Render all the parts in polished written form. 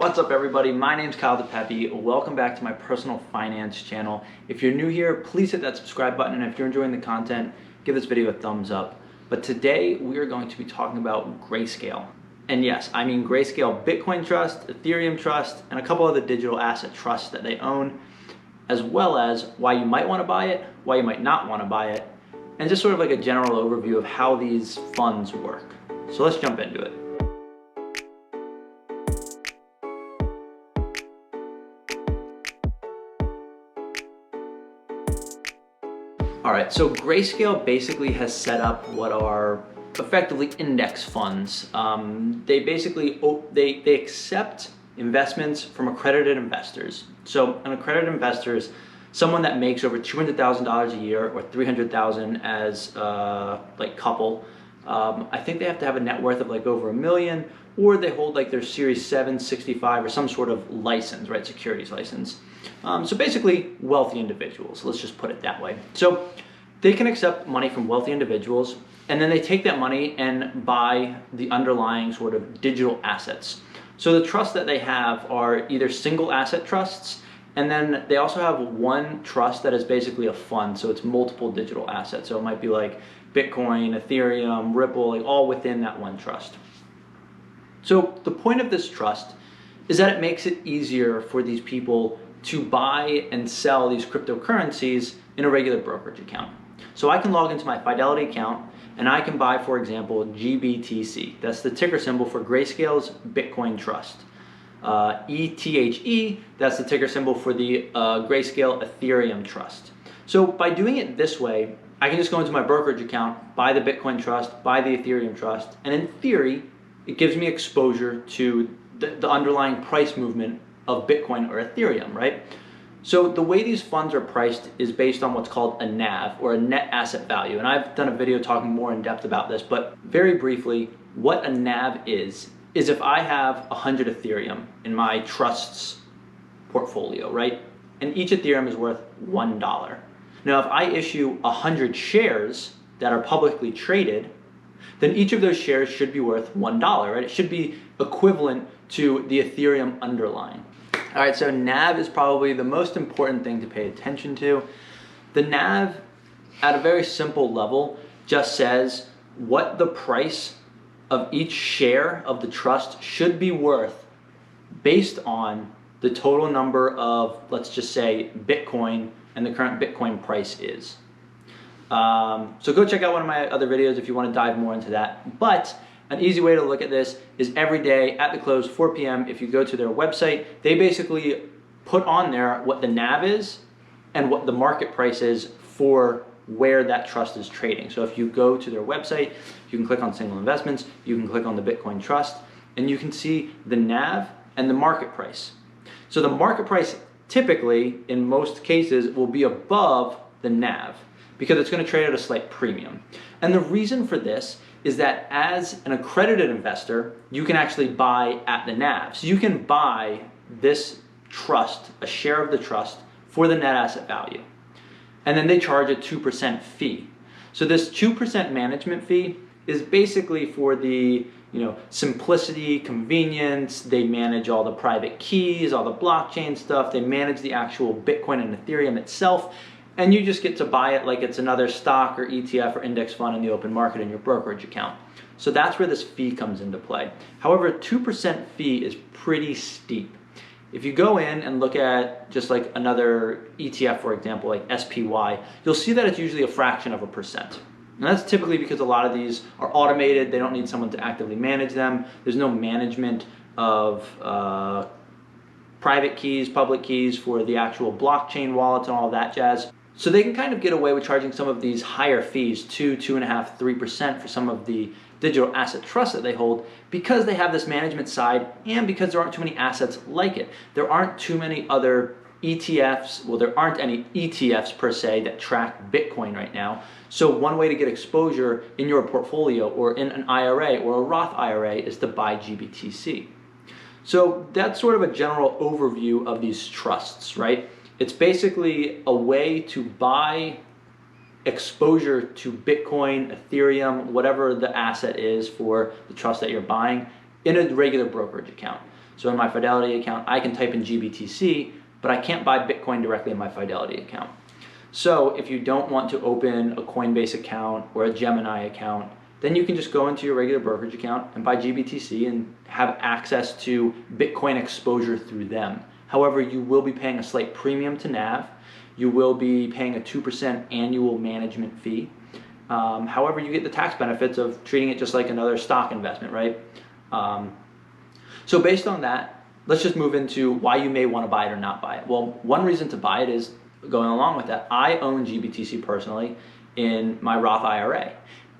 What's up everybody, my name's Kyle DePepe. Welcome back to my personal finance channel. If you're new here, please hit that subscribe button, and if you're enjoying the content, give this video a thumbs up. But today we are going to be talking about Grayscale. And yes, I mean Grayscale Bitcoin Trust, Ethereum Trust, and a couple other digital asset trusts that they own, as well as why you might want to buy it, why you might not want to buy it, and just sort of like a general overview of how these funds work. So let's jump into it. All right, so Grayscale basically has set up what are effectively index funds. They accept investments from accredited investors. So an accredited investor is someone that makes over $200,000 a year or $300,000 as like couple. I think they have to have a net worth of like over $1 million, or they hold like their Series 765 or some sort of license, right? Securities license. So basically wealthy individuals, let's just put it that way. So they can accept money from wealthy individuals, and then they take that money and buy the underlying sort of digital assets. So the trusts that they have are either single asset trusts, and then they also have one trust that is basically a fund. So it's multiple digital assets. So it might be like Bitcoin, Ethereum, Ripple, like all within that one trust. So the point of this trust is that it makes it easier for these people to buy and sell these cryptocurrencies in a regular brokerage account. So I can log into my Fidelity account and I can buy, for example, GBTC. That's the ticker symbol for Grayscale's Bitcoin Trust. ETHE, that's the ticker symbol for the Grayscale Ethereum Trust. So by doing it this way, I can just go into my brokerage account, buy the Bitcoin Trust, buy the Ethereum Trust, and in theory, it gives me exposure to the underlying price movement of Bitcoin or Ethereum, right? So the way these funds are priced is based on what's called a NAV, or a net asset value. And I've done a video talking more in depth about this, but very briefly, what a NAV is if I have 100 Ethereum in my trust's portfolio, right? And each Ethereum is worth $1. Now, if I issue 100 shares that are publicly traded, then each of those shares should be worth $1, right? It should be equivalent to the Ethereum underlying. All right, so NAV is probably the most important thing to pay attention to. The NAV, at a very simple level, just says what the price of each share of the trust should be worth based on the total number of, let's just say, Bitcoin and the current Bitcoin price is. So go check out one of my other videos if you want to dive more into that. But an easy way to look at this is every day at the close, 4 p.m., if you go to their website, they basically put on there what the NAV is and what the market price is for where that trust is trading. So if you go to their website, you can click on single investments, you can click on the Bitcoin Trust, and you can see the NAV and the market price. So the market price typically, in most cases, will be above the NAV because it's going to trade at a slight premium. And the reason for this is that as an accredited investor, you can actually buy at the NAV. So you can buy this trust, a share of the trust, for the net asset value. And then they charge a 2% fee. So this 2% management fee is basically for the simplicity, convenience. They manage all the private keys, all the blockchain stuff. They manage the actual Bitcoin and Ethereum itself. And you just get to buy it like it's another stock or ETF or index fund in the open market in your brokerage account. So that's where this fee comes into play. However, a 2% fee is pretty steep. If you go in and look at just like another ETF, for example, like SPY, you'll see that it's usually a fraction of a percent. And that's typically because a lot of these are automated. They don't need someone to actively manage them. There's no management of private keys, public keys for the actual blockchain wallets and all that jazz. So they can kind of get away with charging some of these higher fees, 2.5%, 3% for some of the digital asset trusts that they hold, because they have this management side and because there aren't too many assets like it. There aren't too many other ETFs, well, there aren't any ETFs per se that track Bitcoin right now. So one way to get exposure in your portfolio or in an IRA or a Roth IRA is to buy GBTC. So that's sort of a general overview of these trusts, right? It's basically a way to buy exposure to Bitcoin, Ethereum, whatever the asset is for the trust that you're buying in a regular brokerage account. So in my Fidelity account, I can type in GBTC, but I can't buy Bitcoin directly in my Fidelity account. So if you don't want to open a Coinbase account or a Gemini account, then you can just go into your regular brokerage account and buy GBTC and have access to Bitcoin exposure through them. However, you will be paying a slight premium to NAV. You will be paying a 2% annual management fee. However, you get the tax benefits of treating it just like another stock investment, right? So based on that, let's just move into why you may want to buy it or not buy it. Well, one reason to buy it is going along with that. I own GBTC personally in my Roth IRA.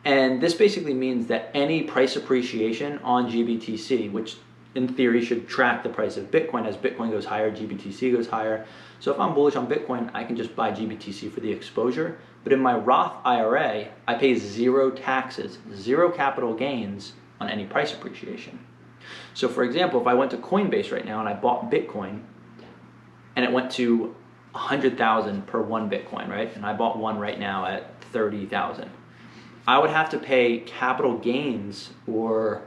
And this basically means that any price appreciation on GBTC, which in theory should track the price of Bitcoin, as Bitcoin goes higher, GBTC goes higher. So if I'm bullish on Bitcoin, I can just buy GBTC for the exposure. But in my Roth IRA, I pay 0 taxes, 0 capital gains on any price appreciation. So for example, if I went to Coinbase right now and I bought Bitcoin and it went to 100,000 per one Bitcoin, right? And I bought one right now at 30,000. I would have to pay capital gains or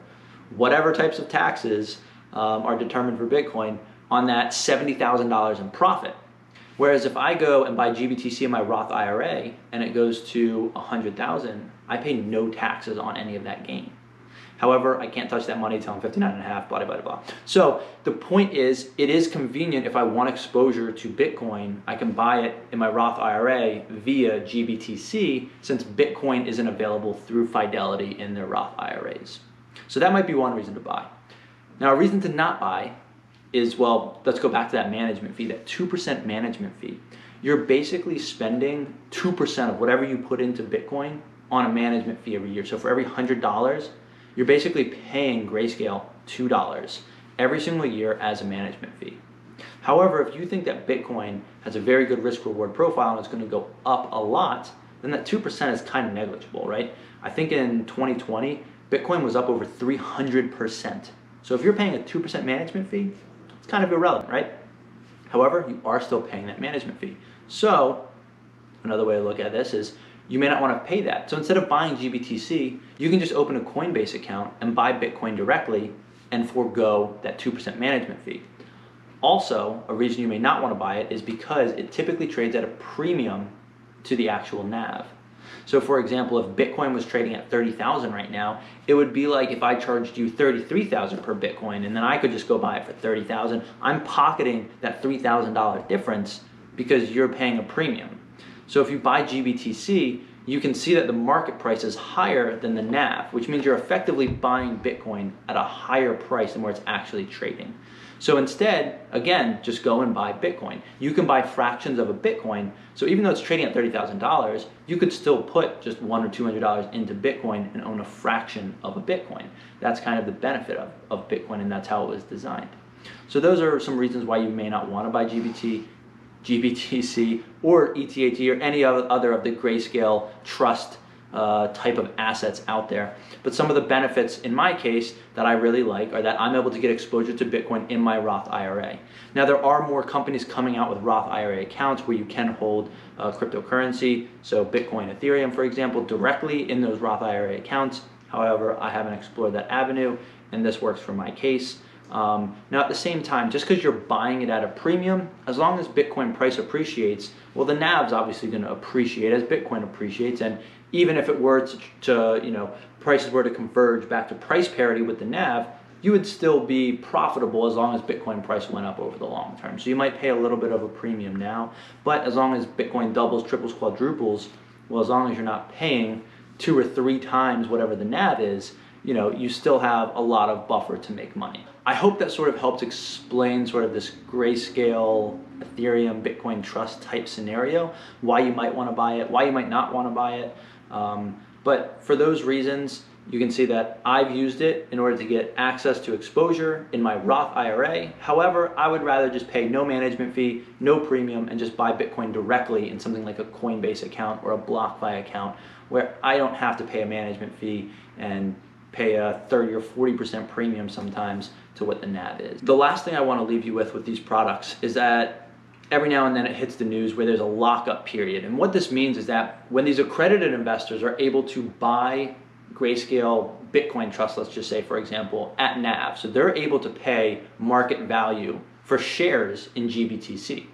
whatever types of taxes are determined for Bitcoin on that $70,000 in profit. Whereas if I go and buy GBTC in my Roth IRA and it goes to 100,000, I pay no taxes on any of that gain. However, I can't touch that money until I'm 59 and a half, blah, blah, blah, blah. So the point is, it is convenient if I want exposure to Bitcoin, I can buy it in my Roth IRA via GBTC since Bitcoin isn't available through Fidelity in their Roth IRAs. So that might be one reason to buy. Now, a reason to not buy is, well, let's go back to that management fee, that 2% management fee. You're basically spending 2% of whatever you put into Bitcoin on a management fee every year. So for every $100, you're basically paying Grayscale $2 every single year as a management fee. However, if you think that Bitcoin has a very good risk-reward profile and it's going to go up a lot, then that 2% is kind of negligible, right? I think in 2020, Bitcoin was up over 300%. So if you're paying a 2% management fee, it's kind of irrelevant, right? However, you are still paying that management fee. So another way to look at this is you may not want to pay that. So instead of buying GBTC, you can just open a Coinbase account and buy Bitcoin directly and forego that 2% management fee. Also, a reason you may not want to buy it is because it typically trades at a premium to the actual NAV. So for example, if Bitcoin was trading at 30,000 right now, it would be like if I charged you 33,000 per Bitcoin and then I could just go buy it for 30,000. I'm pocketing that $3,000 difference because you're paying a premium. So if you buy GBTC, you can see that the market price is higher than the NAV, which means you're effectively buying Bitcoin at a higher price than where it's actually trading. So instead, again, just go and buy Bitcoin. You can buy fractions of a Bitcoin. So even though it's trading at $30,000, you could still put just $100 or $200 into Bitcoin and own a fraction of a Bitcoin. That's kind of the benefit of Bitcoin, and that's how it was designed. So those are some reasons why you may not want to buy GBTC or ETHE or any other of the Grayscale trust type of assets out there. But some of the benefits in my case that I really like are that I'm able to get exposure to Bitcoin in my Roth IRA. Now there are more companies coming out with Roth IRA accounts where you can hold cryptocurrency, so Bitcoin, Ethereum, for example, directly in those Roth IRA accounts. However, I haven't explored that avenue, and this works for my case. Now at the same time, just because you're buying it at a premium, as long as Bitcoin price appreciates, well, the NAV's obviously going to appreciate as Bitcoin appreciates, and even if it were to prices were to converge back to price parity with the NAV, you would still be profitable as long as Bitcoin price went up over the long term. So you might pay a little bit of a premium now, but as long as Bitcoin doubles, triples, quadruples, well, as long as you're not paying 2 or 3 times whatever the NAV is, you still have a lot of buffer to make money. I hope that sort of helps explain sort of this Grayscale, Ethereum, Bitcoin trust type scenario, why you might want to buy it, why you might not want to buy it. But for those reasons, you can see that I've used it in order to get access to exposure in my Roth IRA. However, I would rather just pay no management fee, no premium, and just buy Bitcoin directly in something like a Coinbase account or a BlockFi account where I don't have to pay a management fee and pay a 30 or 40% premium sometimes to what the NAV is. The last thing I want to leave you with these products is that every now and then it hits the news where there's a lockup period. And what this means is that when these accredited investors are able to buy Grayscale Bitcoin Trust, let's just say, for example, at NAV. So they're able to pay market value for shares in GBTC.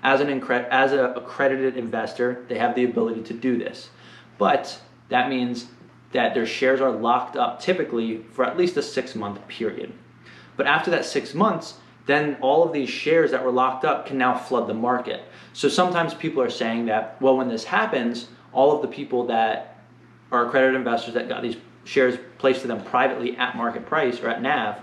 As an accredited investor, they have the ability to do this. But that means that their shares are locked up typically for at least a 6-month period. But after that 6 months, then all of these shares that were locked up can now flood the market. So sometimes people are saying that, well, when this happens, all of the people that are accredited investors that got these shares placed to them privately at market price or at NAV,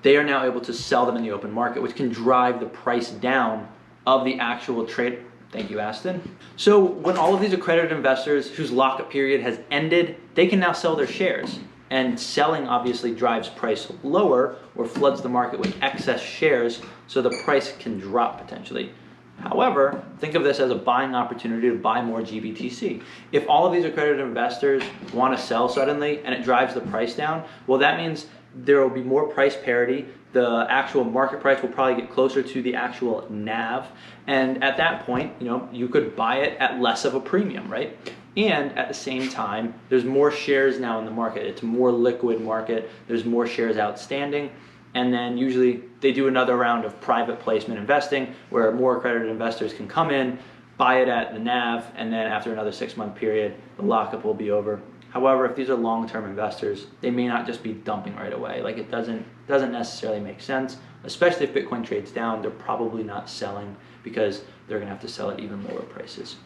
they are now able to sell them in the open market, which can drive the price down of the actual trade. Thank you, Aston. So when all of these accredited investors whose lockup period has ended, they can now sell their shares. And selling obviously drives price lower or floods the market with excess shares, so the price can drop potentially. However, think of this as a buying opportunity to buy more GBTC. If all of these accredited investors want to sell suddenly and it drives the price down, well, that means there will be more price parity. The actual market price will probably get closer to the actual NAV. And at that point, you could buy it at less of a premium, right? And at the same time, there's more shares now in the market. It's a more liquid market. There's more shares outstanding. And then usually they do another round of private placement investing where more accredited investors can come in, buy it at the NAV, and then after another 6-month period, the lockup will be over. However, if these are long-term investors, they may not just be dumping right away. Like, it doesn't necessarily make sense, especially if Bitcoin trades down. They're probably not selling because they're gonna have to sell at even lower prices.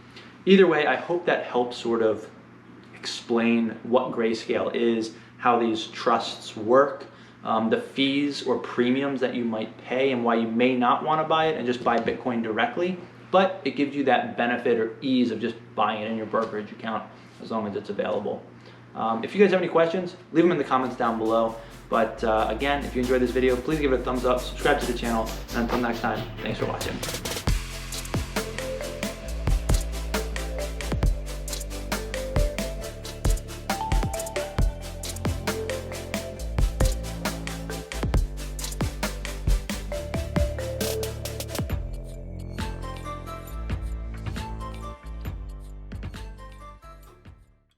Either way, I hope that helps sort of explain what Grayscale is, how these trusts work, the fees or premiums that you might pay, and why you may not want to buy it and just buy Bitcoin directly. But it gives you that benefit or ease of just buying it in your brokerage account as long as it's available. If you guys have any questions, leave them in the comments down below. But again, if you enjoyed this video, please give it a thumbs up, subscribe to the channel, and until next time, thanks for watching.